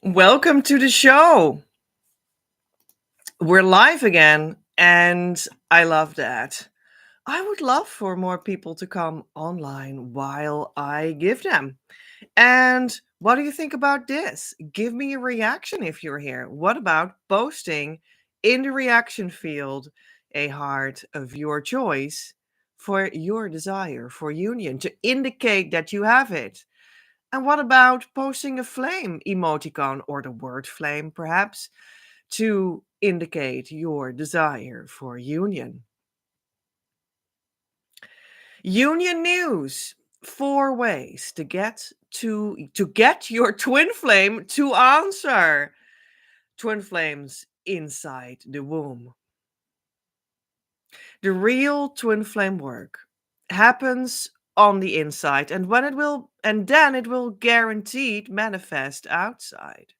Welcome to the show. We're live again, and I love that. I would love for more people to come online while I give them. And what do you think about this? Give me a reaction if you're here. What about posting in the reaction field a heart of your choice for your desire for union to indicate that you have it? And what about posting a flame emoticon or the word flame, perhaps, to indicate your desire for union? Union news. 4 ways to get your twin flame to answer. Twin flames inside the womb. The real twin flame work happens on the inside, and then it will guaranteed manifest outside.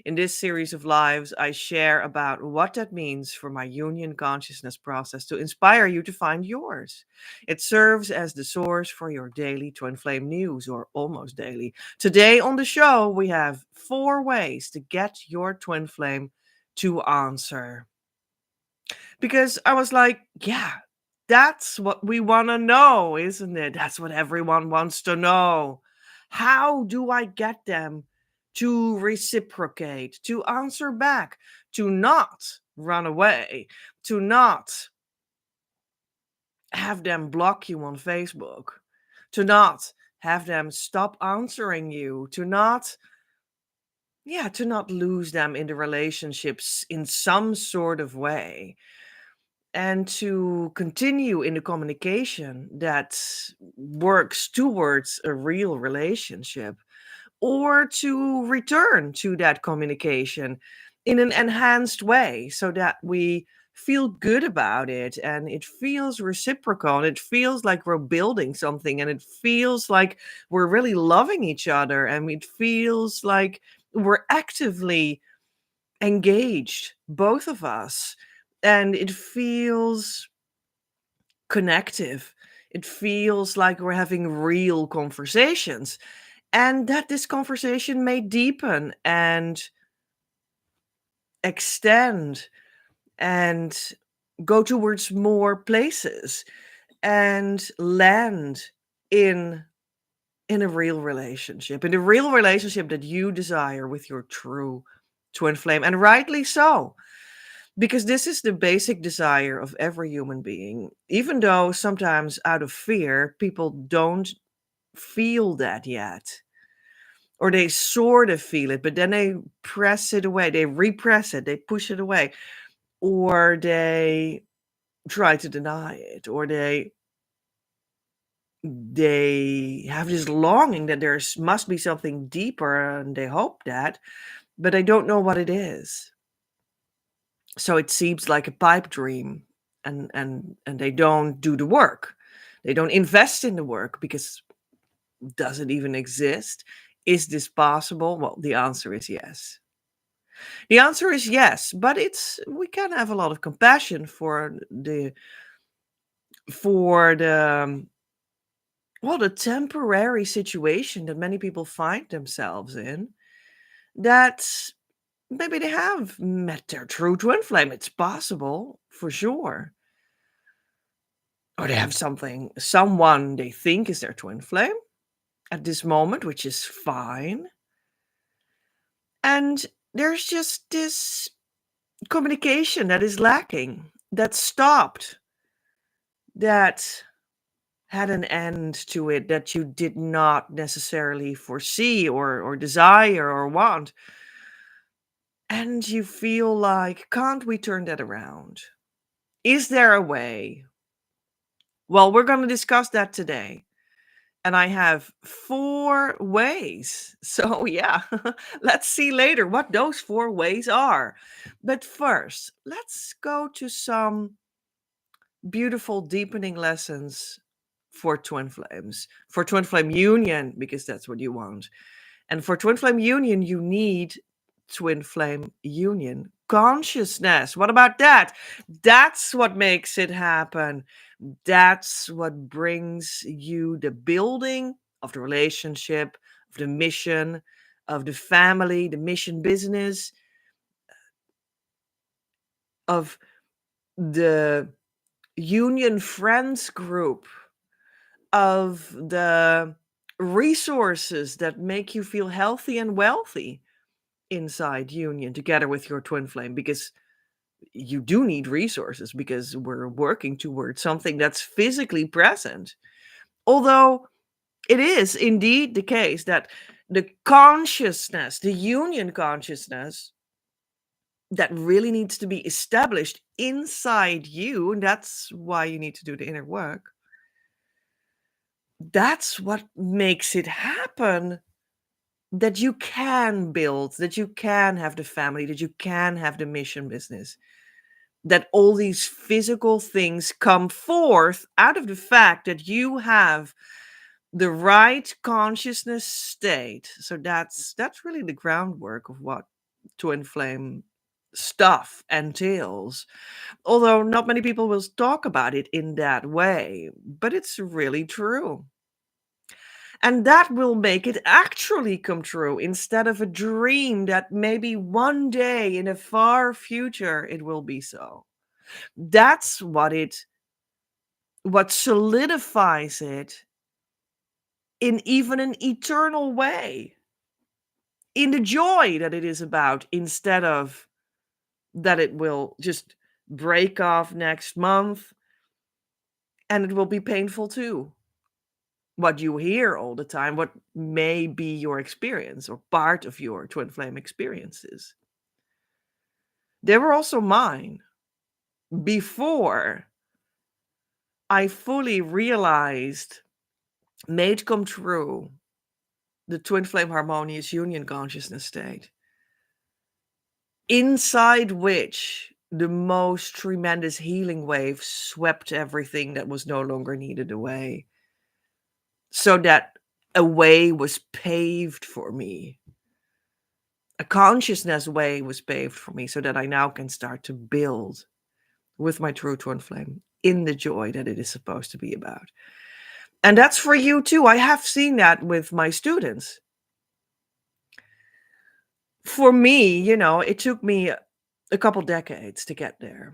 In this series of lives, I share about what that means for my union consciousness process to inspire you to find yours. It serves as the source for your daily twin flame news, or almost daily. Today on the show, we have 4 ways to get your twin flame to answer. Because I was like, yeah, that's what we want to know, isn't it? That's what everyone wants to know. How do I get them to reciprocate, to answer back, to not run away, to not have them block you on Facebook, to not have them stop answering you, to not lose them in the relationships in some sort of way, and to continue in the communication that works towards a real relationship, or to return to that communication in an enhanced way so that we feel good about it and it feels reciprocal and it feels like we're building something and it feels like we're really loving each other and it feels like we're actively engaged, both of us, and it feels connective. It feels like we're having real conversations, and that this conversation may deepen and extend and go towards more places and land in a real relationship, in a real relationship that you desire with your true twin flame, and rightly so. Because this is the basic desire of every human being, even though sometimes out of fear, people don't feel that yet. Or they sort of feel it, but then they press it away, they repress it, they push it away, or they try to deny it, or they have this longing that there's must be something deeper and they hope that, but they don't know what it is. So it seems like a pipe dream, and they don't do the work. They don't invest in the work because does it even exist? Is this possible? Well, the answer is yes. The answer is yes, but we can have a lot of compassion for the well, the temporary situation that many people find themselves in, that maybe they have met their true twin flame. It's possible, for sure. Or they have someone they think is their twin flame at this moment, which is fine. And there's just this communication that is lacking, that stopped, that had an end to it that you did not necessarily foresee or desire or want. And you feel like, can't we turn that around? Is there a way? Well, we're going to discuss that today. And I have 4 ways. So, yeah, let's see later what those 4 ways are. But first, let's go to some beautiful deepening lessons for twin flames, for twin flame union, because that's what you want. And for twin flame union, you need twin flame union consciousness. What about that? That's what makes it happen. That's what brings you the building of the relationship, of the mission, of the family, the mission business, of the union friends group, of the resources that make you feel healthy and wealthy inside union together with your twin flame, because you do need resources, because we're working towards something that's physically present. Although it is indeed the case that the consciousness, the union consciousness, that really needs to be established inside you, and that's why you need to do the inner work. That's what makes it happen, that you can build, that you can have the family, that you can have the mission business, that all these physical things come forth out of the fact that you have the right consciousness state. So that's really the groundwork of what twin flame stuff entails. Although not many people will talk about it in that way, but it's really true. And that will make it actually come true instead of a dream that maybe one day in a far future it will be so. That's what solidifies it in even an eternal way, in the joy that it is about, instead of that it will just break off next month and it will be painful too. What you hear all the time, what may be your experience or part of your twin flame experiences. They were also mine before I fully realized, made come true, the twin flame harmonious union consciousness state, inside which the most tremendous healing wave swept everything that was no longer needed away, so that a way was paved for me. A consciousness way was paved for me, so that I now can start to build with my true twin flame in the joy that it is supposed to be about. And that's for you too. I have seen that with my students. For me, it took me a couple decades to get there.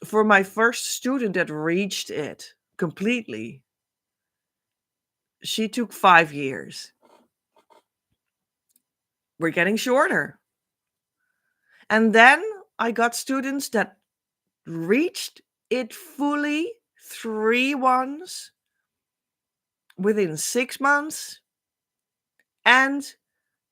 For my first student that reached it completely, she took 5 years. We're getting shorter. And then I got students that reached it fully, 3 ones, within 6 months, and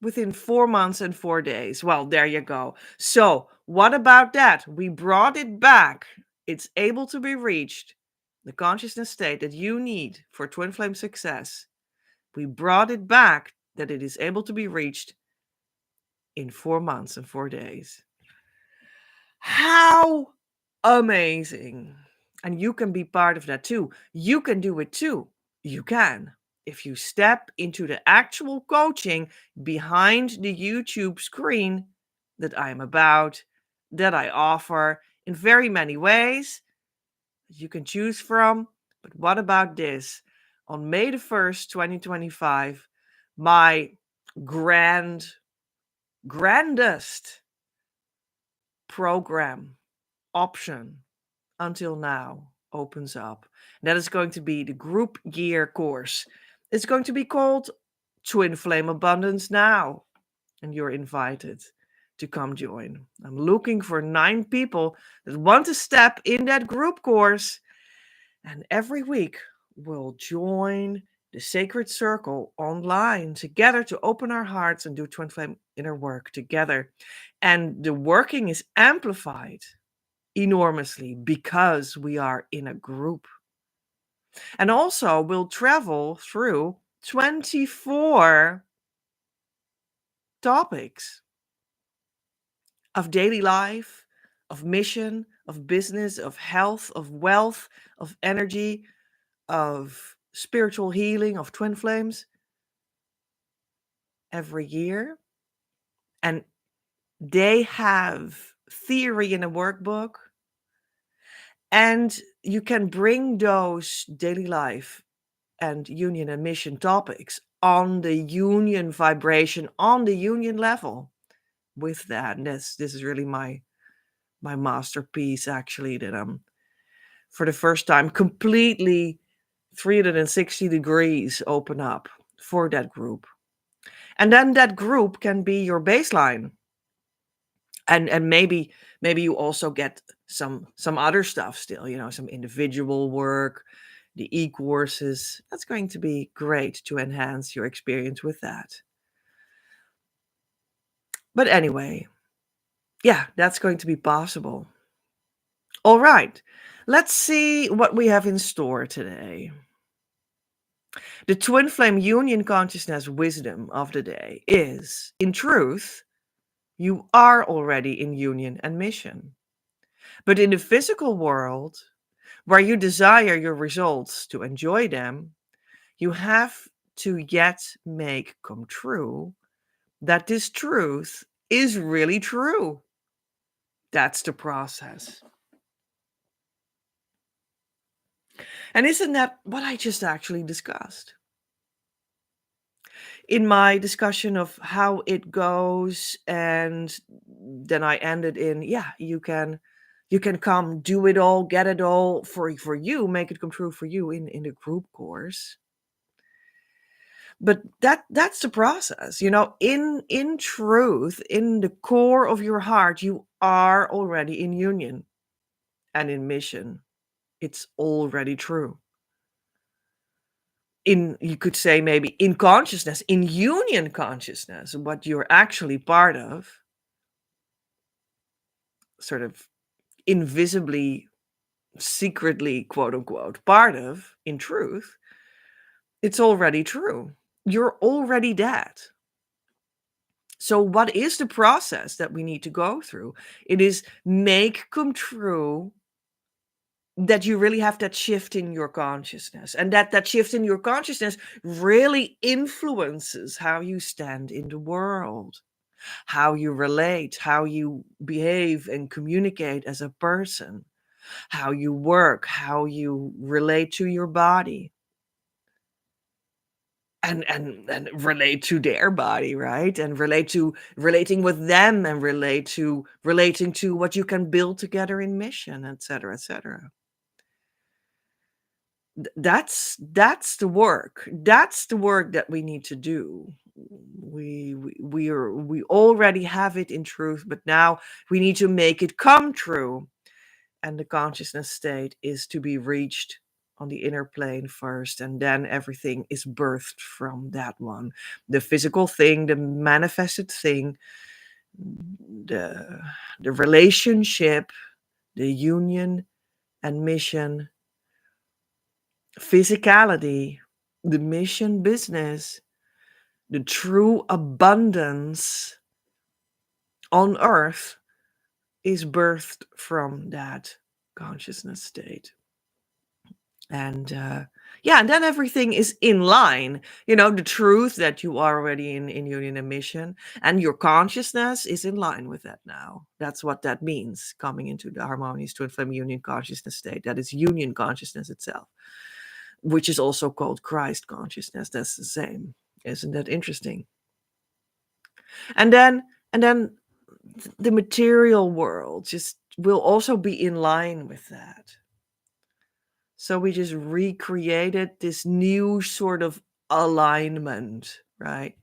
within 4 months and 4 days. Well, there you go. So, what about that? We brought it back. It's able to be reached. The consciousness state that you need for twin flame success. We brought it back that it is able to be reached in 4 months and 4 days. How amazing! And you can be part of that too. You can do it too. You can. If you step into the actual coaching behind the YouTube screen that I'm about, that I offer in very many ways that you can choose from. But what about this? On May the 1st, 2025, my grandest program option until now opens up. That is going to be the group year course. It's going to be called Twin Flame Abundance Now, and you're invited to come join. I'm looking for 9 people that want to step in that group course, and every week we'll join the sacred circle online together to open our hearts and do twin flame inner work together. And the working is amplified enormously because we are in a group. And also, we'll travel through 24 topics of daily life, of mission, of business, of health, of wealth, of energy, of spiritual healing of twin flames every year. And they have theory in a workbook. And you can bring those daily life and union and mission topics on the union vibration, on the union level with that. And this is really my masterpiece, actually, that I'm for the first time completely 360 degrees open up for that group. And then that group can be your baseline. And maybe you also get some other stuff still, some individual work, the e-courses. That's going to be great to enhance your experience with that. But anyway, yeah, that's going to be possible. All right, let's see what we have in store today. The twin flame union consciousness wisdom of the day is, in truth, you are already in union and mission. But in the physical world, where you desire your results to enjoy them, you have to yet make come true that this truth is really true. That's the process. And isn't that what I just actually discussed? In my discussion of how it goes, and then I ended in, yeah, you can come do it all, get it all for you, make it come true for you in the group course. But that's the process, in truth, in the core of your heart, you are already in union and in mission. It's already true. You could say, maybe in consciousness, in union consciousness, what you're actually part of, sort of invisibly, secretly, quote unquote, part of, in truth, it's already true. You're already that. So what is the process that we need to go through? It is make come true that you really have that shift in your consciousness, and that shift in your consciousness really influences how you stand in the world, how you relate, how you behave and communicate as a person, how you work, how you relate to your body. And relate to their body, right? And relating with them, and relating to what you can build together in mission, etc., etc. That's the work. That's the work that we need to do. We already have it in truth, but now we need to make it come true. And the consciousness state is to be reached on the inner plane first, and then everything is birthed from that one. The physical thing, the manifested thing, the relationship, the union and mission, physicality, the mission business, the true abundance on earth is birthed from that consciousness state. And and then everything is in line, the truth that you are already in union and mission, and your consciousness is in line with that now. That's what that means, coming into the harmonious twin flame union consciousness state. That is union consciousness itself, which is also called Christ consciousness. That's the same. Isn't that interesting? And then the material world just will also be in line with that. So we just recreated this new sort of alignment, right?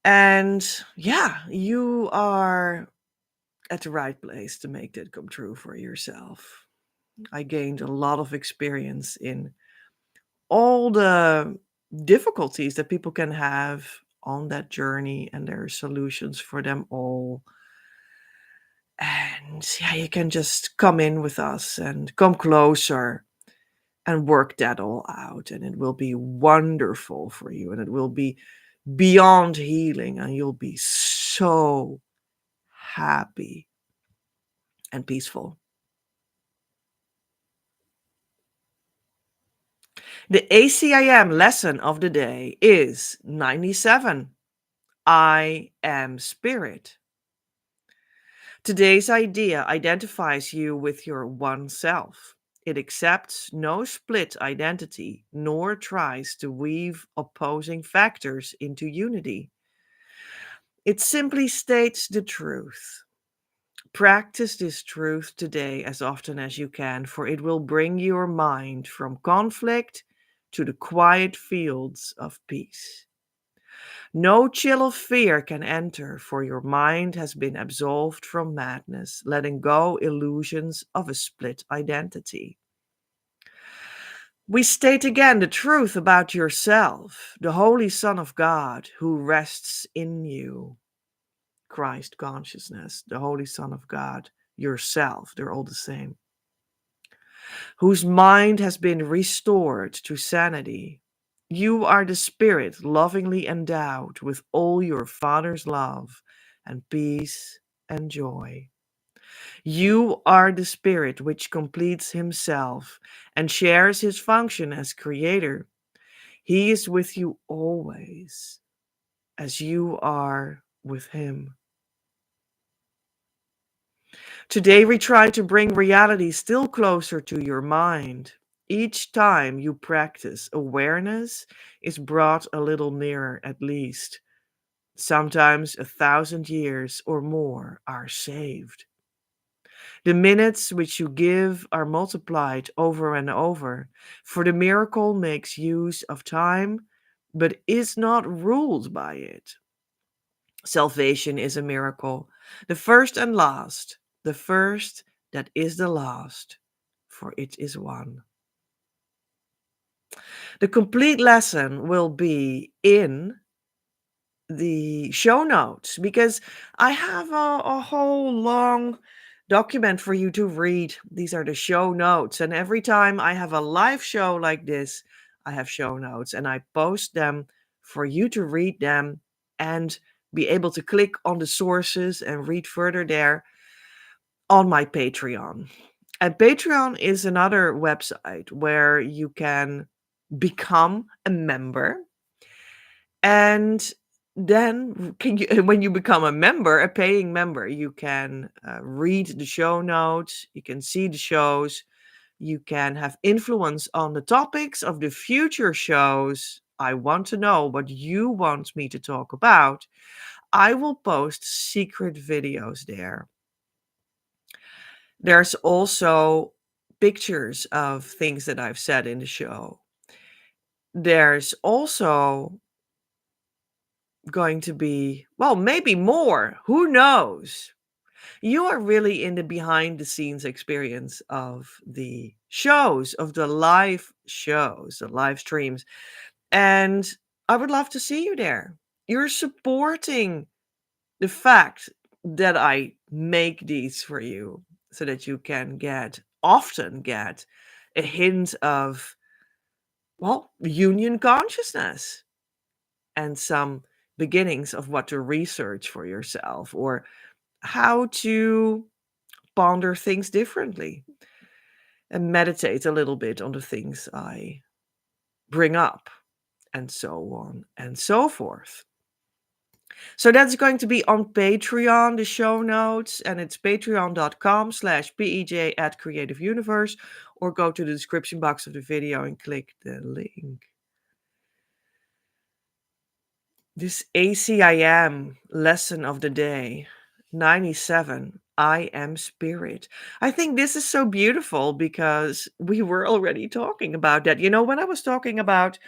And yeah, you are at the right place to make that come true for yourself. I gained a lot of experience in all the difficulties that people can have on that journey, and there are solutions for them all. And yeah, you can just come in with us and come closer and work that all out, and it will be wonderful for you, and it will be beyond healing, and you'll be so happy and peaceful. The ACIM lesson of the day is 97. I am spirit. Today's idea identifies you with your one self. It accepts no split identity, nor tries to weave opposing factors into unity. It simply states the truth. Practice this truth today as often as you can, for it will bring your mind from conflict to the quiet fields of peace. No chill of fear can enter, for your mind has been absolved from madness, letting go illusions of a split identity. We state again the truth about yourself, the Holy Son of God who rests in you. Christ consciousness, the Holy Son of God, yourself, they're all the same. Whose mind has been restored to sanity. You are the spirit lovingly endowed with all your Father's love and peace and joy. You are the spirit which completes himself and shares his function as creator. He is with you always, as you are with him. Today, we try to bring reality still closer to your mind. Each time you practice, awareness is brought a little nearer, at least. Sometimes 1,000 years or more are saved. The minutes which you give are multiplied over and over, for the miracle makes use of time, but is not ruled by it. Salvation is a miracle, the first and last, the first that is the last, for it is one. The complete lesson will be in the show notes because I have a whole long document for you to read. These are the show notes. And every time I have a live show like this, I have show notes and I post them for you to read them and be able to click on the sources and read further there on my Patreon. And Patreon is another website where you can become a member. And then when you become a member, a paying member, you can read the show notes, you can see the shows, you can have influence on the topics of the future shows. I want to know what you want me to talk about. I will post secret videos there. There's also pictures of things that I've said in the show. There's also going to be, well, maybe more. Who knows? You are really in the behind the scenes experience of the shows, of the live shows, the live streams. And I would love to see you there. You're supporting the fact that I make these for you so that you can often get a hint of, well, union consciousness and some beginnings of what to research for yourself or how to ponder things differently and meditate a little bit on the things I bring up and so on and so forth. So that's going to be on Patreon, the show notes, and it's patreon.com/PEJ at Creative Universe, or go to the description box of the video and click the link. This ACIM lesson of the day, 97, I am spirit. I think this is so beautiful because we were already talking about that. You know, when I was talking about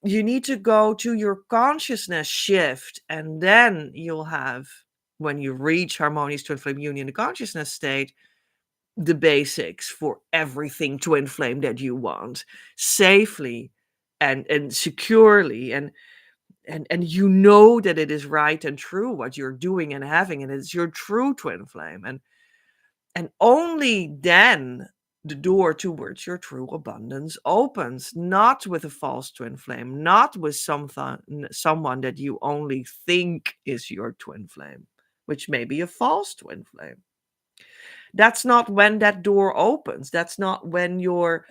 you need to go to your consciousness shift, and then you'll have, when you reach harmonious twin flame union, the consciousness state, the basics for everything twin flame that you want safely and securely and you know that it is right and true what you're doing and having, and it's your true twin flame, and only then the door towards your true abundance opens, not with a false twin flame, not with someone that you only think is your twin flame, which may be a false twin flame. That's not when that door opens. That's not when your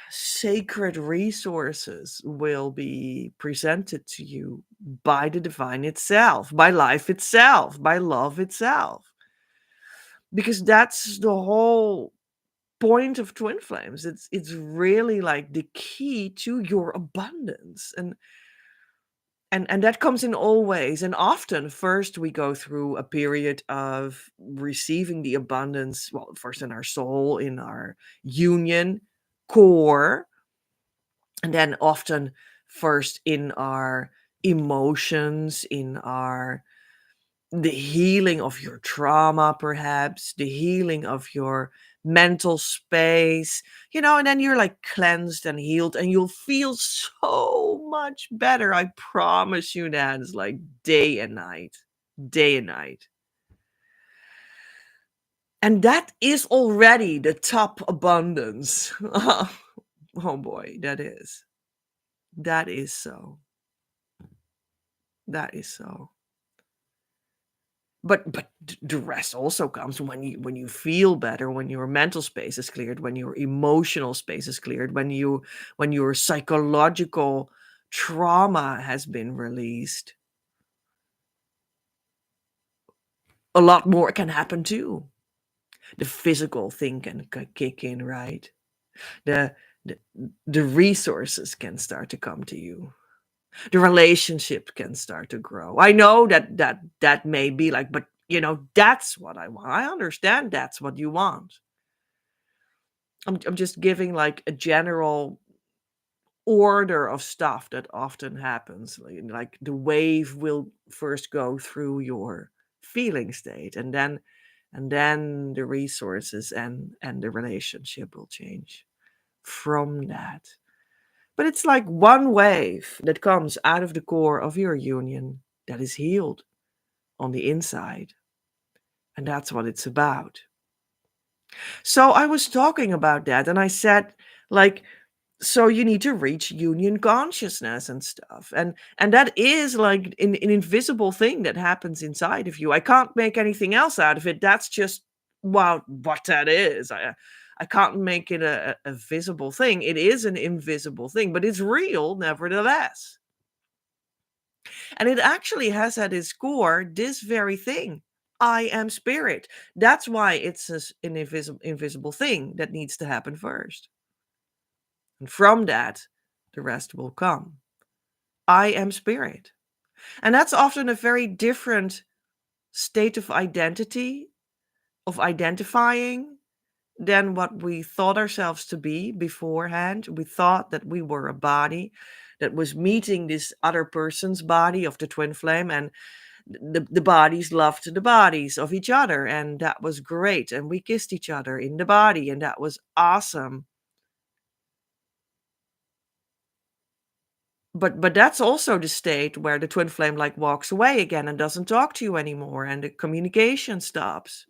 sacred resources will be presented to you by the divine itself, by life itself, by love itself. Because that's the whole point of twin flames. It's really like the key to your abundance. And that comes in all ways. And often first we go through a period of receiving the abundance, well, first in our soul, in our union core, and then often first in our emotions, in our the healing of your trauma, perhaps the healing of your mental space, and then you're like cleansed and healed, and you'll feel so much better. I promise you that. It's like day and night, day and night. And that is already the top abundance. Oh boy, that is. That is so. That is so. But the rest also comes when you feel better, when your mental space is cleared, when your emotional space is cleared, when your psychological trauma has been released. A lot more can happen too. The physical thing can kick in, right? The the, the resources can start to come to you. The relationship can start to grow. I know that may be like, but that's what I want. I understand that's what you want. I'm just giving like a general order of stuff that often happens. Like the wave will first go through your feeling state, and then the resources and the relationship will change from that. But it's like one wave that comes out of the core of your union that is healed on the inside. And that's what it's about. So I was talking about that, and I said, like, so you need to reach union consciousness and stuff. And that is like an invisible thing that happens inside of you. I can't make anything else out of it. That's just, well, what that is. I can't make it a visible thing. It is an invisible thing, but it's real nevertheless. And it actually has at its core this very thing. I am spirit. That's why it's an invisible thing that needs to happen first. And from that, the rest will come. I am spirit. And that's often a very different state of identity, of identifying, than what we thought ourselves to be beforehand. We thought that we were a body that was meeting this other person's body of the twin flame, and the bodies loved the bodies of each other, and that was great. And we kissed each other in the body, and that was awesome. But that's also the state where the twin flame like walks away again and doesn't talk to you anymore, and the communication stops.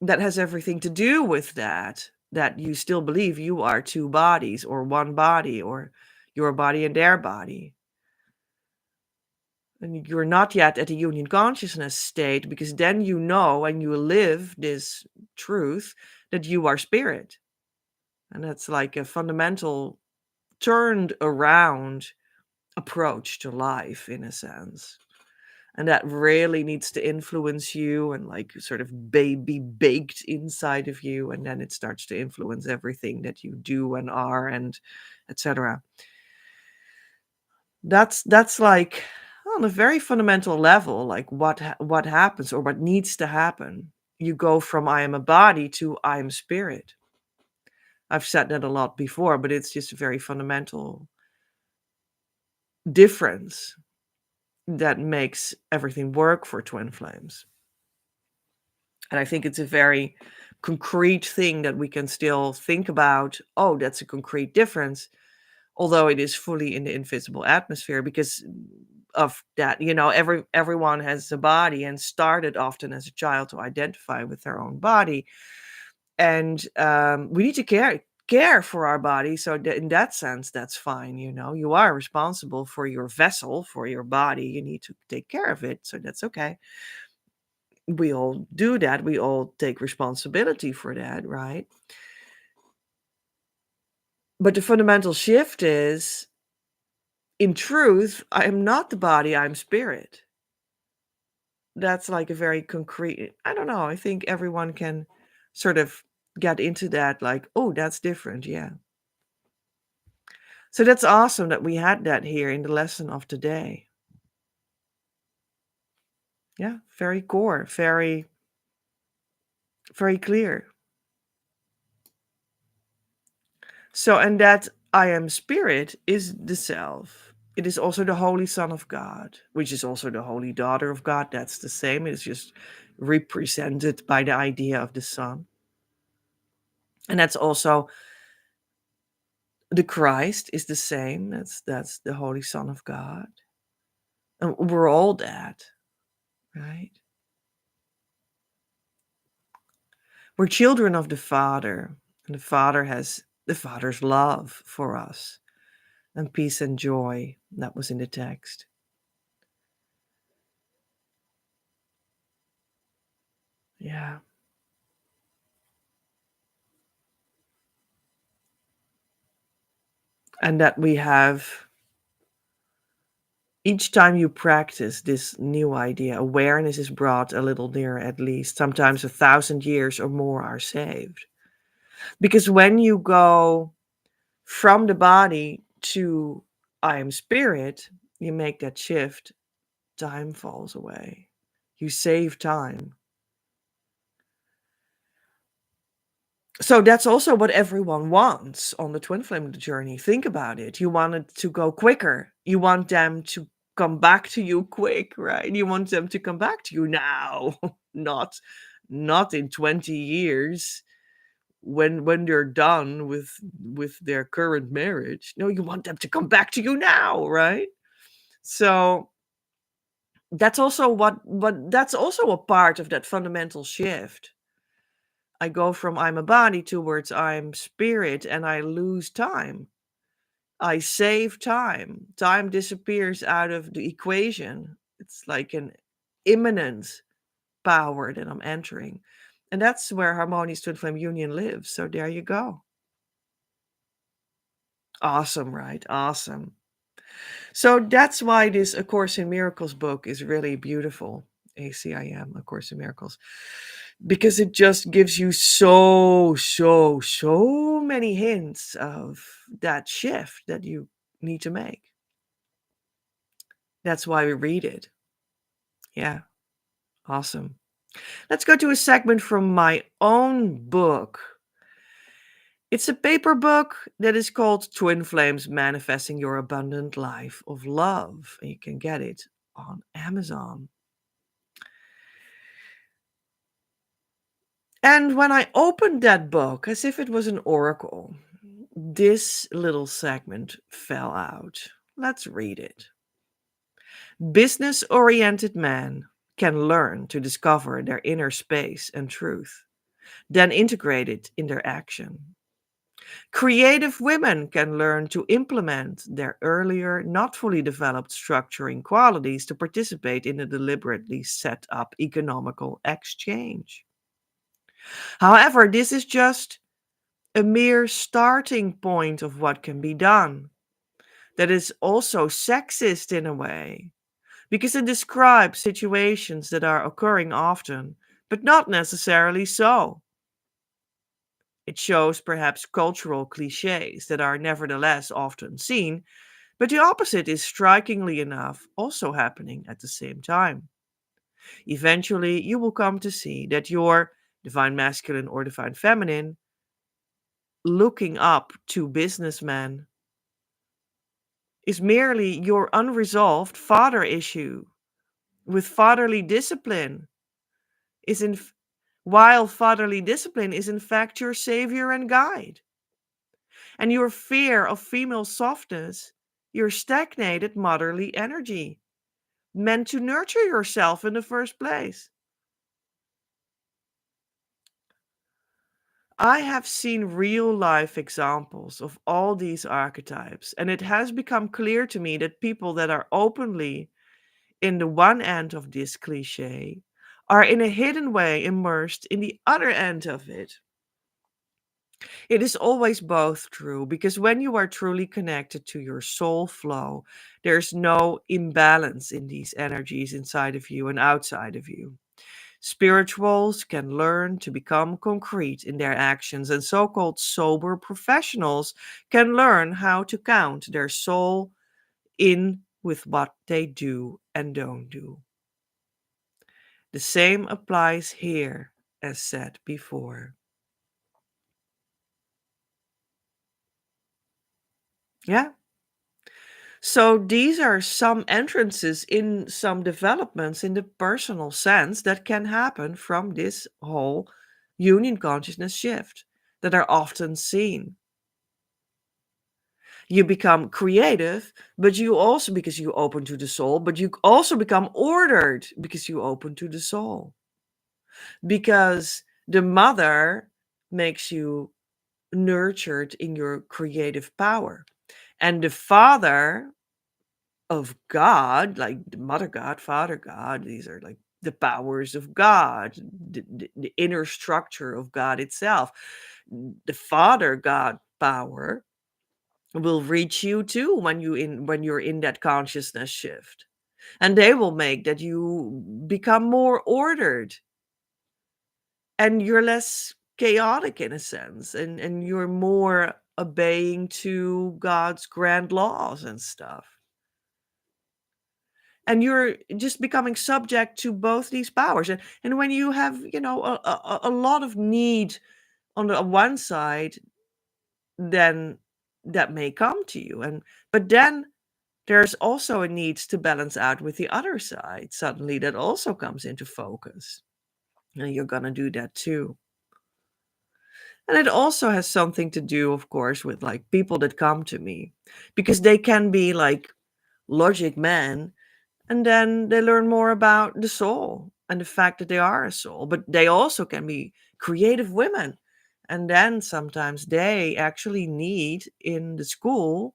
That has everything to do with that you still believe you are two bodies or one body, or your body and their body. And you're not yet at a union consciousness state, because then you know and you live this truth that you are spirit. And that's like a fundamental turned around approach to life, in a sense. And that really needs to influence you and like sort of be baked inside of you, and then it starts to influence everything that you do and are, and etc. That's like on a very fundamental level, like what happens or what needs to happen. You go from I am a body to I am spirit. I've said that a lot before, but it's just a very fundamental difference that makes everything work for twin flames. And I think it's a very concrete thing that we can still think about. Oh, that's a concrete difference, although it is fully in the invisible atmosphere because of that. Everyone has a body and started often as a child to identify with their own body, and we need to care for our body. So in that sense, that's fine. You are responsible for your vessel, for your body. You need to take care of it, so that's okay. We all do that. We all take responsibility for that, right? But the fundamental shift is, in truth, I am not the body, I'm spirit. That's like a very concrete, I don't know, I think everyone can sort of get into that, like, oh, that's different. Yeah. So that's awesome that we had that here in the lesson of today. Yeah, very core, very, very clear. So, and that I am spirit is the self. It is also the Holy Son of God, which is also the Holy Daughter of God. That's the same. It's just represented by the idea of the Son. And that's also the Christ is the same. That's the Holy Son of God. And we're all that, right? We're children of the Father, and the Father has the Father's love for us and peace and joy. That was in the text. Yeah. And that we have, each time you practice this new idea, awareness is brought a little nearer, at least. Sometimes 1,000 years or more are saved. Because when you go from the body to I am spirit, you make that shift, time falls away. You save time. So that's also what everyone wants on the twin flame journey. Think about it. You want it to go quicker. You want them to come back to you quick, right? You want them to come back to you now, not in 20 years when they're done with their current marriage. No, you want them to come back to you now, right? So that's also what that's also a part of that fundamental shift. I go from I'm a body towards I'm spirit, and I lose time. I save time. Time disappears out of the equation. It's like an imminent power that I'm entering. And that's where Harmonious Twin Flame Union lives. So there you go. Awesome, right? Awesome. So that's why this A Course in Miracles book is really beautiful. ACIM, A Course in Miracles. Because it just gives you so many hints of that shift that you need to make. That's why we read it. Yeah, awesome. Let's go to a segment from my own book. It's a paper book that is called Twin Flames Manifesting Your Abundant Life of Love. And you can get it on Amazon. And when I opened that book, as if it was an oracle, this little segment fell out. Let's read it. Business-oriented men can learn to discover their inner space and truth, then integrate it in their action. Creative women can learn to implement their earlier, not fully developed structuring qualities to participate in a deliberately set up economical exchange. However, this is just a mere starting point of what can be done. That is also sexist in a way, because it describes situations that are occurring often, but not necessarily so. It shows perhaps cultural cliches that are nevertheless often seen, but the opposite is strikingly enough also happening at the same time. Eventually, you will come to see that your divine masculine or divine feminine looking up to businessmen is merely your unresolved father issue with fatherly discipline is in while fatherly discipline is in fact your savior and guide. And your fear of female softness, your stagnated motherly energy, meant to nurture yourself in the first place. I have seen real life examples of all these archetypes, and it has become clear to me that people that are openly in the one end of this cliche are in a hidden way immersed in the other end of it. It is always both true because when you are truly connected to your soul flow, there's no imbalance in these energies inside of you and outside of you. Spirituals can learn to become concrete in their actions, and so called sober professionals can learn how to count their soul in with what they do and don't do. The same applies here as said before. Yeah. So these are some entrances in some developments in the personal sense that can happen from this whole union consciousness shift that are often seen. You become creative, but you also, because you open to the soul, but you also become ordered because you open to the soul. Because the mother makes you nurtured in your creative power. And the father of God, like the mother God, father God, these are like the powers of God, the inner structure of God itself. The father God power will reach you too when you're in that consciousness shift. And they will make that you become more ordered and you're less chaotic in a sense and you're more obeying to God's grand laws and stuff. And you're just becoming subject to both these powers. And when you have, a lot of need on the one side, then that may come to you. But then there's also a need to balance out with the other side. Suddenly that also comes into focus. And you're gonna do that too. And it also has something to do, of course, with like people that come to me because they can be like logic men and then they learn more about the soul and the fact that they are a soul, but they also can be creative women. And then sometimes they actually need in the school,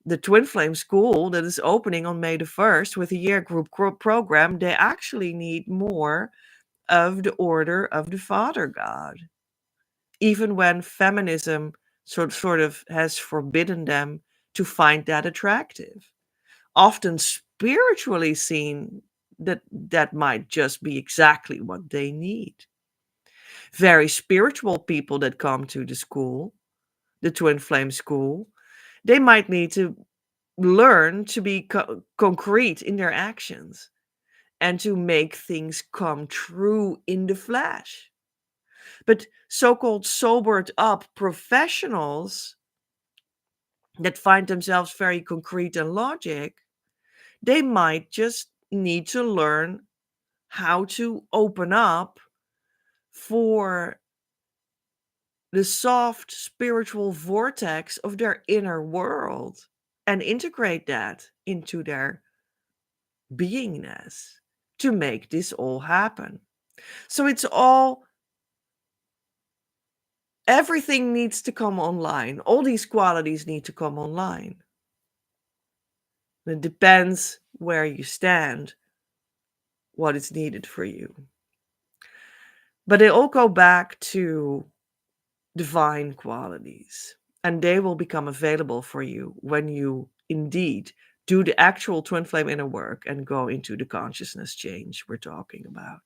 the Twin Flame school that is opening on May the 1st with a year group program, they actually need more of the order of the Father God even when feminism sort of has forbidden them to find that attractive. Often spiritually seen that might just be exactly what they need. Very spiritual people that come to the school, the Twin Flame School, they might need to learn to be concrete in their actions and to make things come true in the flesh. But so called sobered up professionals that find themselves very concrete and logic, they might just need to learn how to open up for the soft spiritual vortex of their inner world and integrate that into their beingness to make this all happen. So it's all everything needs to come online. All these qualities need to come online. It depends where you stand, what is needed for you. But they all go back to divine qualities, and they will become available for you when you indeed do the actual twin flame inner work and go into the consciousness change we're talking about.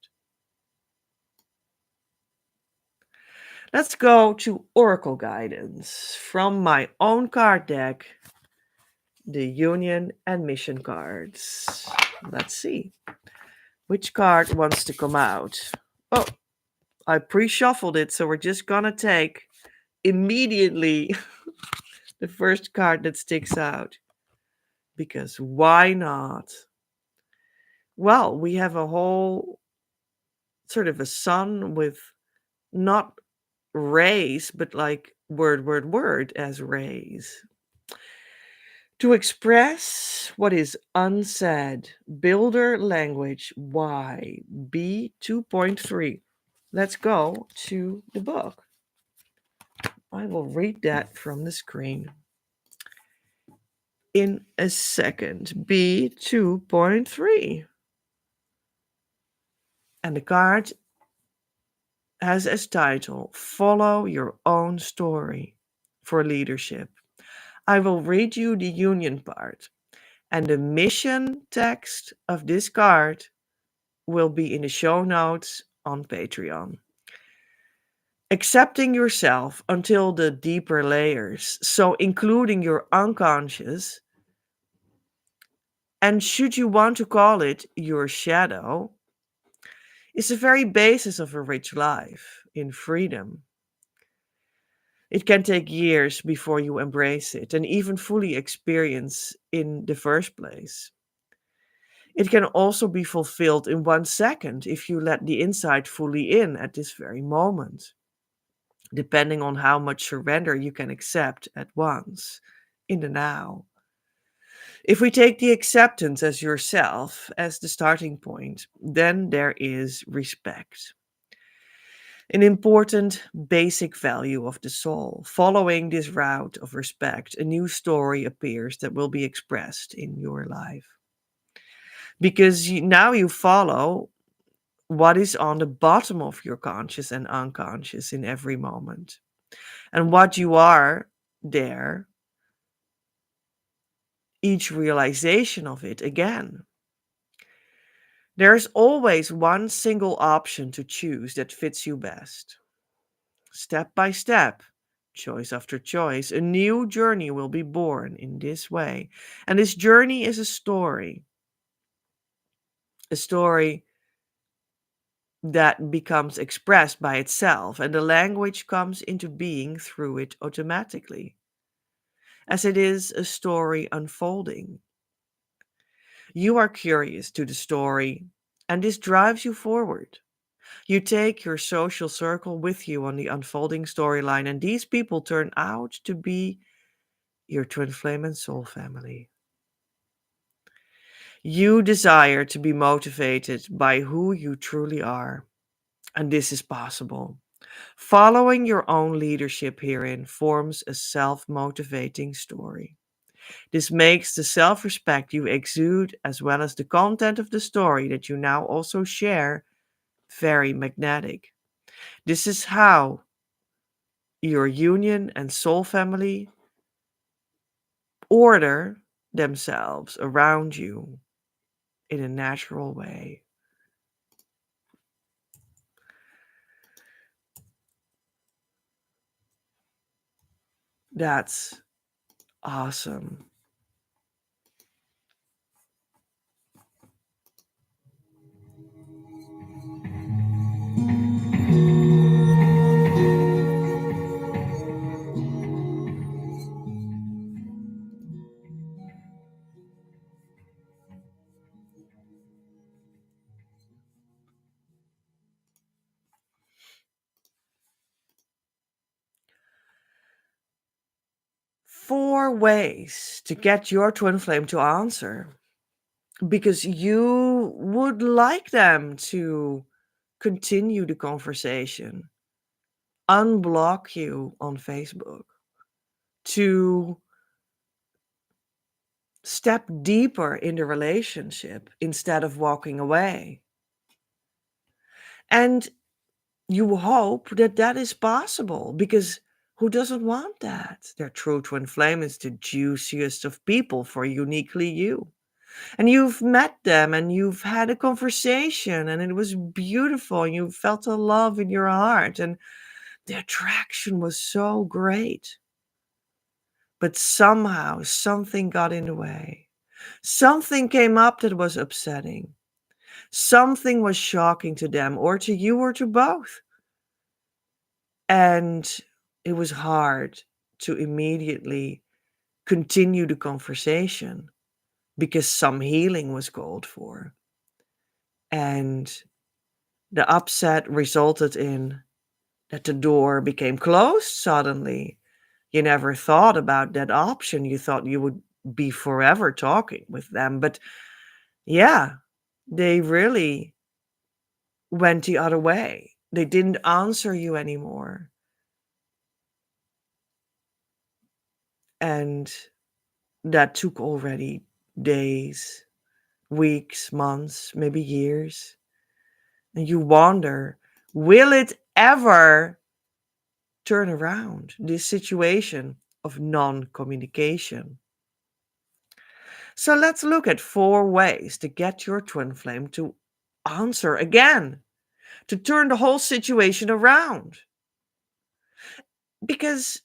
Let's go to Oracle guidance from my own card deck, the Union and Mission cards. Let's see which card wants to come out. Oh, I pre-shuffled it, so we're just gonna take immediately the first card that sticks out. Because why not? Well, we have a whole sort of a sun with not rays, but like word as rays. To express what is unsaid, builder language Y B 2.3. Let's go to the book. I will read that from the screen in a second. B 2.3. And the card has as title, Follow Your Own Story for Leadership. I will read you the union part, and the mission text of this card will be in the show notes on Patreon. Accepting yourself until the deeper layers, so including your unconscious, and should you want to call it your shadow, is the very basis of a rich life in freedom. It can take years before you embrace it and even fully experience in the first place. It can also be fulfilled in 1 second if you let the insight fully in at this very moment, depending on how much surrender you can accept at once in the now. If we take the acceptance as yourself as the starting point, then there is respect. An important basic value of the soul. Following this route of respect, a new story appears that will be expressed in your life. Because now you follow what is on the bottom of your conscious and unconscious in every moment. And what you are there, each realization of it again. There's always one single option to choose that fits you best. Step by step, choice after choice, a new journey will be born in this way. And this journey is a story that becomes expressed by itself, and the language comes into being through it automatically, as it is a story unfolding. You are curious to the story, and this drives you forward. You take your social circle with you on the unfolding storyline, and these people turn out to be your twin flame and soul family. You desire to be motivated by who you truly are, and this is possible. Following your own leadership herein forms a self motivating story. This makes the self respect you exude, as well as the content of the story that you now also share, very magnetic. This is how your union and soul family order themselves around you in a natural way. That's awesome. 4 ways to get your twin flame to answer because you would like them to continue the conversation, unblock you on Facebook, to step deeper in the relationship instead of walking away. And you hope that that is possible because who doesn't want that? Their true twin flame is the juiciest of people for uniquely you. And you've met them and you've had a conversation and it was beautiful. And you felt a love in your heart and the attraction was so great. But somehow something got in the way. Something came up that was upsetting. Something was shocking to them or to you or to both. And it was hard to immediately continue the conversation because some healing was called for. And the upset resulted in that the door became closed suddenly. You never thought about that option. You thought you would be forever talking with them. But yeah, they really went the other way. They didn't answer you anymore. And that took already days, weeks, months, maybe years. And you wonder, will it ever turn around this situation of non communication? So let's look at 4 ways to get your twin flame to answer again, to turn the whole situation around. Because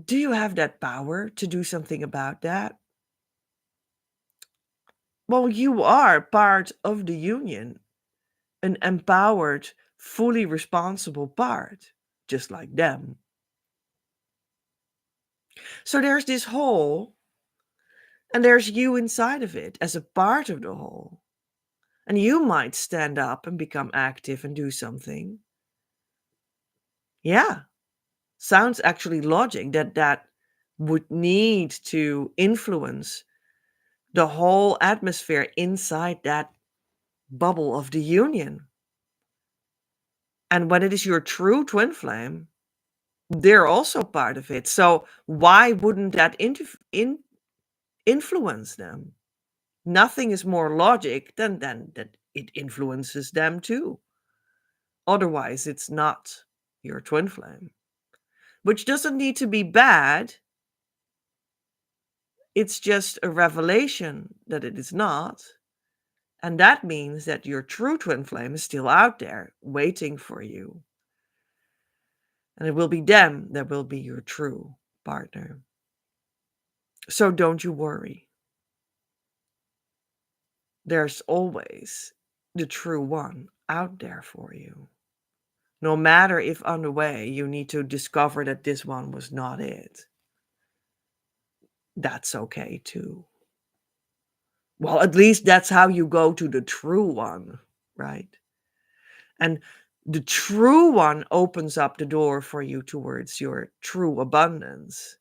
do you have that power to do something about that? Well, you are part of the union, an empowered, fully responsible part, just like them. So there's this whole, and there's you inside of it as a part of the whole. And you might stand up and become active and do something. Yeah, sounds actually logic that would need to influence the whole atmosphere inside that bubble of the union. And when it is your true twin flame, they're also part of it. So why wouldn't that influence them? Nothing is more logic than that it influences them too. Otherwise, it's not your twin flame, which doesn't need to be bad. It's just a revelation that it is not. And that means that your true twin flame is still out there waiting for you. And it will be them that will be your true partner. So don't you worry. There's always the true one out there for you. No matter if on the way you need to discover that this one was not it. That's okay too. Well, at least that's how you go to the true one, right? And the true one opens up the door for you towards your true abundance,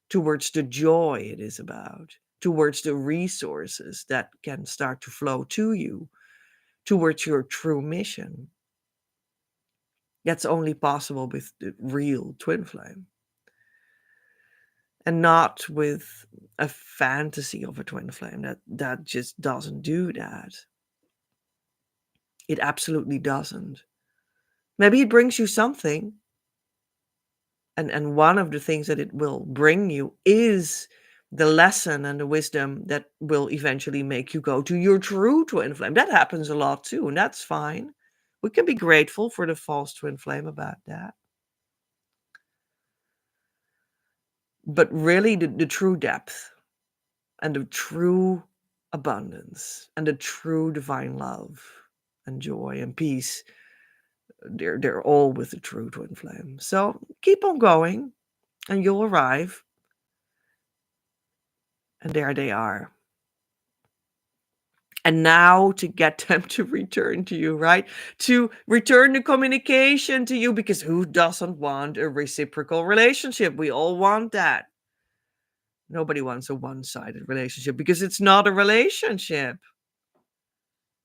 towards the joy it is about, towards the resources that can start to flow to you, towards your true mission. That's only possible with the real twin flame and not with a fantasy of a twin flame. That just doesn't do that. It absolutely doesn't. Maybe it brings you something. And one of the things that it will bring you is the lesson and the wisdom that will eventually make you go to your true twin flame. That happens a lot too, and that's fine. We can be grateful for the false twin flame about that. But really, the true depth and the true abundance and the true divine love and joy and peace, they're all with the true twin flame. So keep on going and you'll arrive. And there they are. And now to get them to return to you, right? To return the communication to you, because who doesn't want a reciprocal relationship? We all want that. Nobody wants a one-sided relationship because it's not a relationship.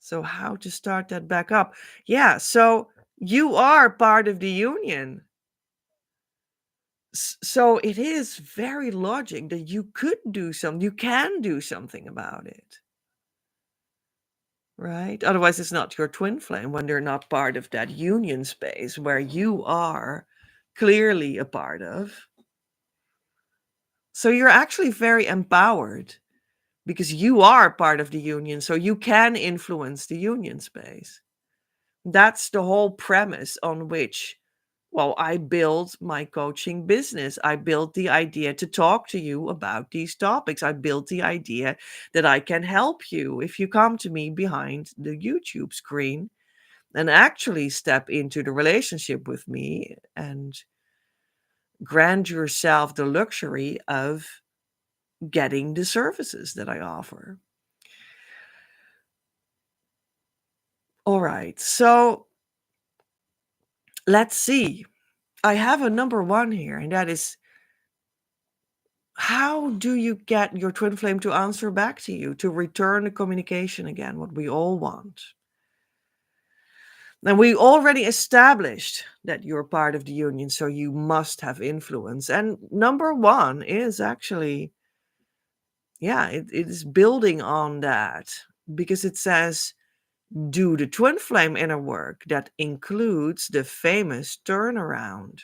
So how to start that back up? Yeah, so you are part of the union. So it is very logic that you could do something, you can do something about it. Right? Otherwise, it's not your twin flame when they're not part of that union space where you are clearly a part of. So you're actually very empowered because you are part of the union, so you can influence the union space. That's the whole premise on which, well, I built my coaching business. I built the idea to talk to you about these topics. I built the idea that I can help you if you come to me behind the YouTube screen and actually step into the relationship with me and grant yourself the luxury of getting the services that I offer. All right, so let's see. I have a number one here, and that is, how do you get your twin flame to answer back to you, to return the communication again, what we all want? And we already established that you're part of the union, so you must have influence. And number one is actually, yeah, it is building on that, because it says Do the twin flame inner work that includes the famous turnaround.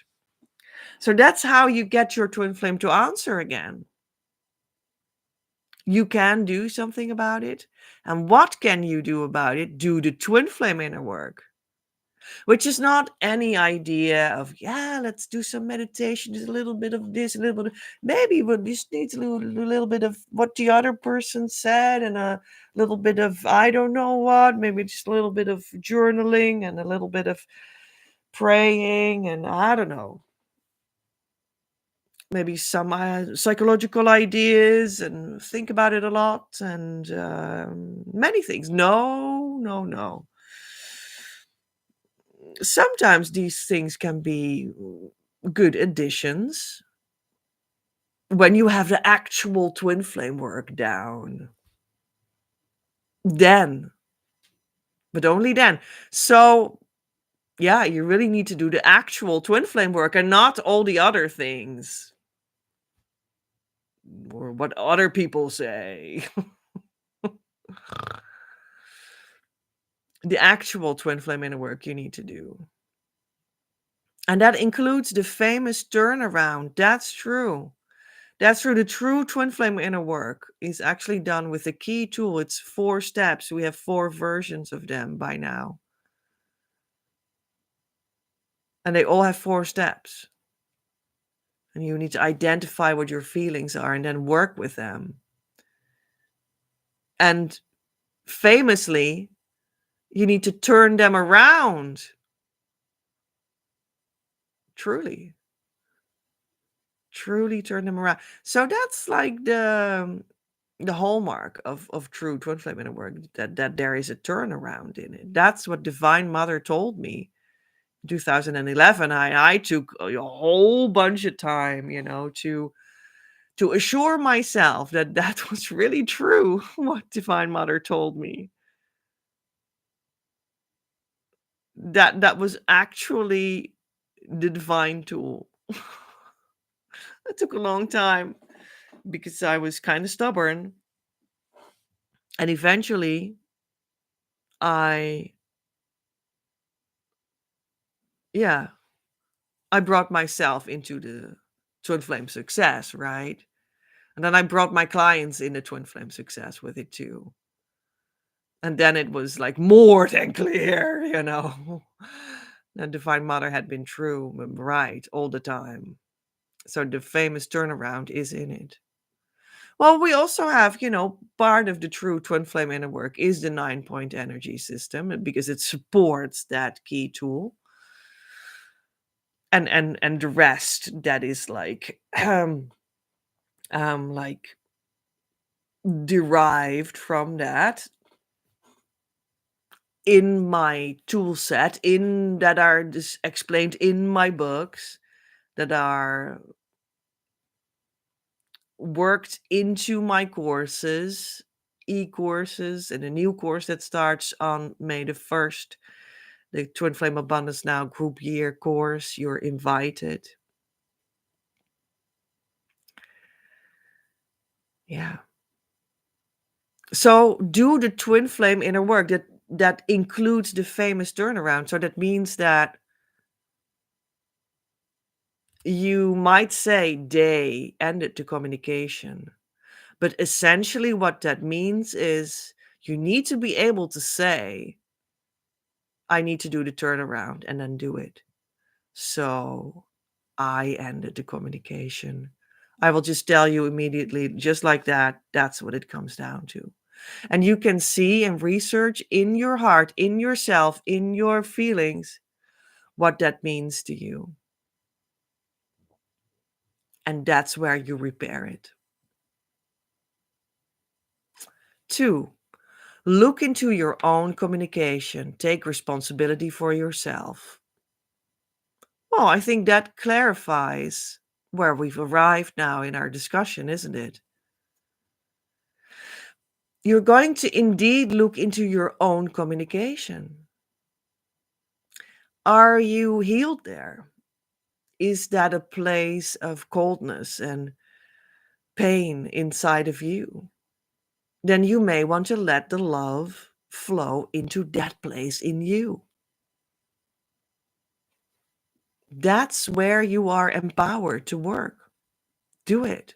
So that's how you get your twin flame to answer again. You can do something about it. And what can you do about it? Do the twin flame inner work, which is not any idea of, yeah, let's do some meditation, just a little bit of this, a little bit of, maybe we just need a little bit of what the other person said and a little bit of, I don't know what, maybe just a little bit of journaling and a little bit of praying and I don't know, maybe some psychological ideas and think about it a lot and many things. No, no, no. Sometimes these things can be good additions when you have the actual twin flame work down. Then, but only then. So, yeah, you really need to do the actual twin flame work and not all the other things or what other people say. The actual twin flame inner work you need to do. And that includes the famous turnaround. That's true. That's true. The true twin flame inner work is actually done with the key tool. It's 4 steps. We have 4 versions of them by now. And they all have 4 steps. And you need to identify what your feelings are and then work with them. And famously, you need to turn them around. Truly turn them around. So that's like the hallmark of true twin flame inner work, that there is a turnaround in it. That's what Divine Mother told me in 2011. I took a whole bunch of time, to assure myself that that was really true, what Divine Mother told me. That was actually the divine tool. It took a long time because I was kind of stubborn. And eventually I yeah, I brought myself into the twin flame success, right? And then I brought my clients in the twin flame success with it too. And then it was like more than clear, The Divine Mother had been true, right, all the time. So the famous turnaround is in it. Well, we also have, part of the true twin flame inner work is the 9-point energy system because it supports that key tool. And the rest that is like like derived from that in my tool set, in that are just explained in my books, that are worked into my courses, e-courses, and a new course that starts on May the 1st, the Twin Flame Abundance Now group year course. You're invited. Yeah. So do the twin flame inner work that includes the famous turnaround. So that means that you might say they ended the communication. But essentially what that means is you need to be able to say, I need to do the turnaround, and then do it. So I ended the communication. I will just tell you immediately, just like that, that's what it comes down to. And you can see and research in your heart, in yourself, in your feelings, what that means to you. And that's where you repair it. 2, look into your own communication. Take responsibility for yourself. Well, I think that clarifies where we've arrived now in our discussion, isn't it? You're going to indeed look into your own communication. Are you healed there? Is that a place of coldness and pain inside of you? Then you may want to let the love flow into that place in you. That's where you are empowered to work. Do it.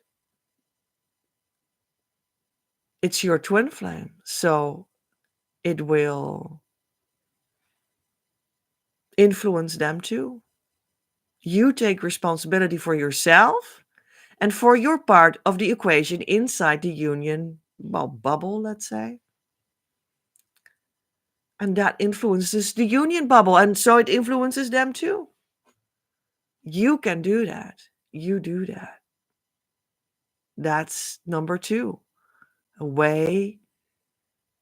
It's your twin flame, so it will influence them too. You take responsibility for yourself and for your part of the equation inside the union, well, bubble, let's say. And that influences the union bubble, and so it influences them too. You can do that. You do that. That's number two, a way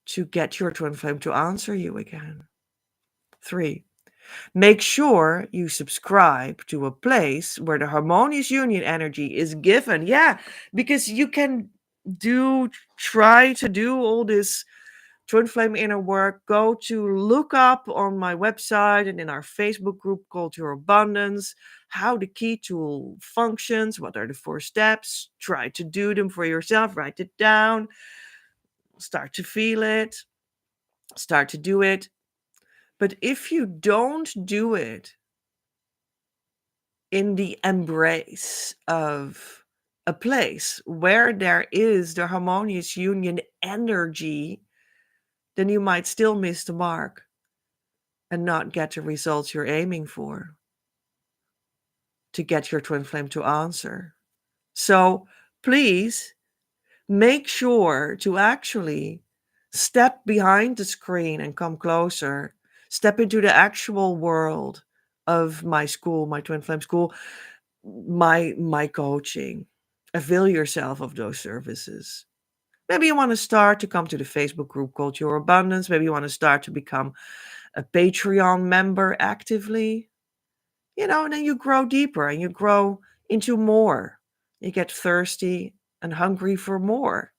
to get your twin flame to answer you again. Three, make sure you subscribe to a place where the harmonious union energy is given. Yeah, because you can try to do all this twin flame inner work. Go to look up on my website and in our Facebook group called Your Abundance how the key tool functions, what are the 4 steps. Try to do them for yourself, write it down, start to feel it, start to do it. But if you don't do it in the embrace of a place where there is the harmonious union energy, then you might still miss the mark and not get the results you're aiming for to get your twin flame to answer. So please make sure to actually step behind the screen and come closer. Step into the actual world of my school, my twin flame school, my coaching. Avail yourself of those services. Maybe you want to start to come to the Facebook group called Your Abundance. Maybe you want to start to become a Patreon member actively. And then you grow deeper and you grow into more. You get thirsty and hungry for more.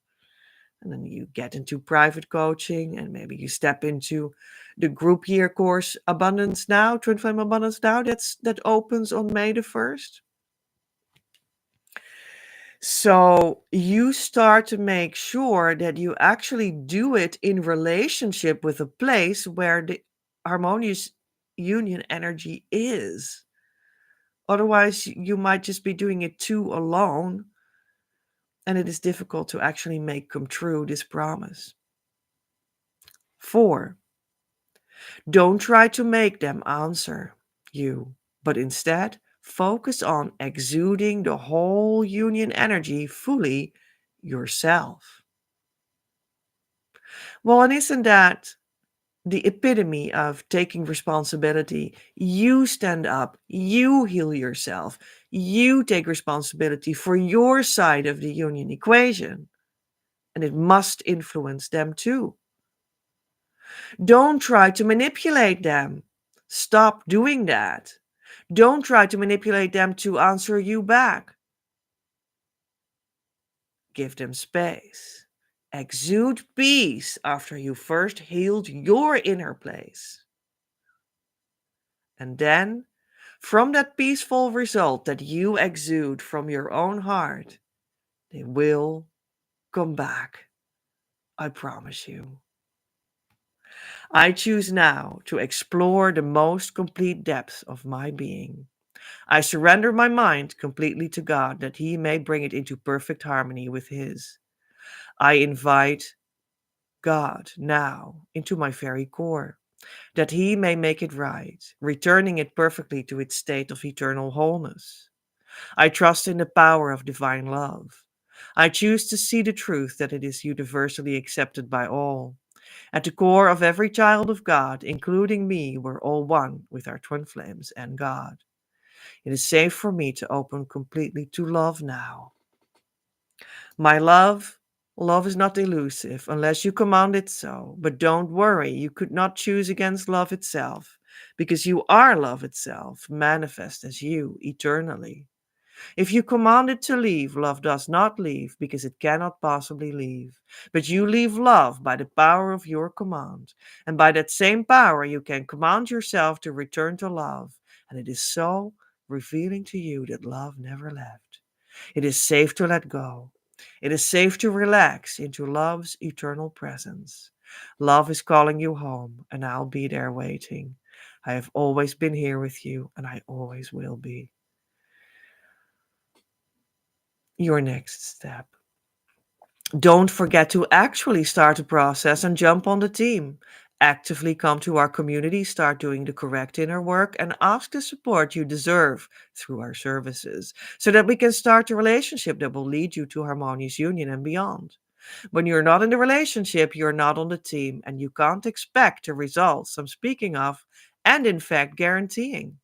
And then you get into private coaching and maybe you step into the group year course Abundance Now, Twin Flame Abundance Now, that opens on May the 1st. So you start to make sure that you actually do it in relationship with a place where the harmonious union energy is. Otherwise, you might just be doing it too alone, and it is difficult to actually make come true this promise. 4, don't try to make them answer you, but instead focus on exuding the whole union energy fully yourself. Well, and isn't that the epitome of taking responsibility? You stand up, you heal yourself, you take responsibility for your side of the union equation, and it must influence them too. Don't try to manipulate them. Stop doing that. Don't try to manipulate them to answer you back. Give them space. Exude peace after you first healed your inner place. And then, from that peaceful result that you exude from your own heart, they will come back. I promise you. I choose now to explore the most complete depths of my being. I surrender my mind completely to God that He may bring it into perfect harmony with His. I invite God now into my very core, that He may make it right, returning it perfectly to its state of eternal wholeness. I trust in the power of divine love. I choose to see the truth that it is universally accepted by all. At the core of every child of God, including me, we're all one with our twin flames and God. It is safe for me to open completely to love now. My love is not elusive unless you command it so. But don't worry, you could not choose against love itself, because you are love itself, manifest as you eternally. If you command it to leave, love does not leave, because it cannot possibly leave. But you leave love by the power of your command. And by that same power, you can command yourself to return to love. And it is so revealing to you that love never left. It is safe to let go. It is safe to relax into love's eternal presence. Love is calling you home, and I'll be there waiting. I have always been here with you, and I always will be. Your next step. Don't forget to actually start the process and jump on the team. Actively come to our community, start doing the correct inner work, and ask the support you deserve through our services so that we can start a relationship that will lead you to harmonious union and beyond. When you're not in the relationship, you're not on the team, and you can't expect the results I'm speaking of and, in fact, guaranteeing.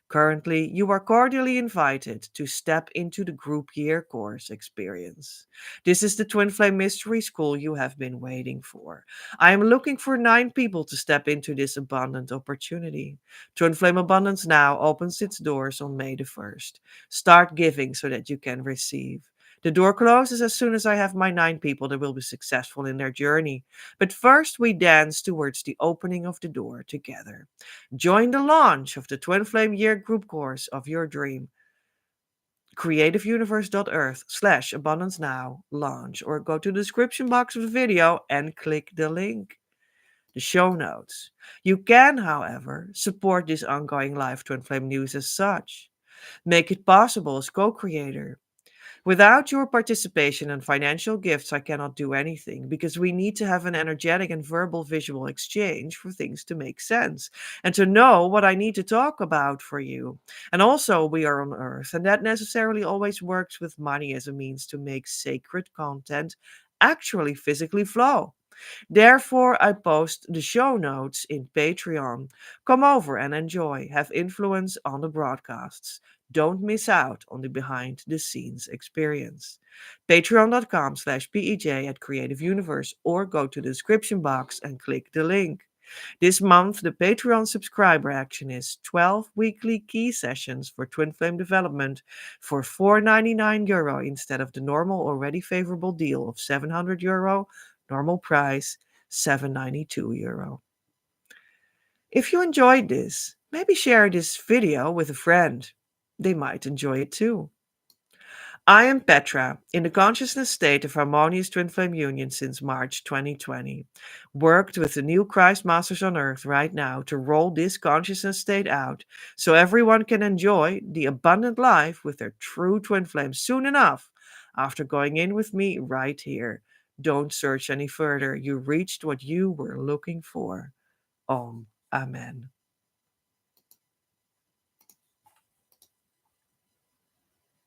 Currently, you are cordially invited to step into the group year course experience. This is the Twin Flame Mystery School you have been waiting for. I am looking for 9 people to step into this abundant opportunity. Twin Flame Abundance Now opens its doors on May the 1st. Start giving so that you can receive. The door closes as soon as I have my 9 people that will be successful in their journey. But first, we dance towards the opening of the door together. Join the launch of the Twin Flame Year Group Course of your dream. creativeuniverse.earth/abundance now launch, or go to the description box of the video and click the link. The show notes. You can, however, support this ongoing live Twin Flame news as such. Make it possible as co-creator. Without your participation and financial gifts, I cannot do anything because we need to have an energetic and verbal visual exchange for things to make sense and to know what I need to talk about for you. And also, we are on Earth, and that necessarily always works with money as a means to make sacred content actually physically flow. Therefore, I post the show notes in Patreon. Come over and enjoy, have influence on the broadcasts. Don't miss out on the behind the scenes experience. Patreon.com/PEJ at Creative Universe, or go to the description box and click the link. This month, the Patreon subscriber action is 12 weekly key sessions for Twin Flame development for €499 instead of the normal already favorable deal of €700, normal price €792. If you enjoyed this, maybe share this video with a friend. They might enjoy it too. I am Petra, in the consciousness state of harmonious twin flame union since March 2020. Worked with the new Christ Masters on Earth right now to roll this consciousness state out so everyone can enjoy the abundant life with their true twin flame soon enough after going in with me right here. Don't search any further. You reached what you were looking for. Om. Amen.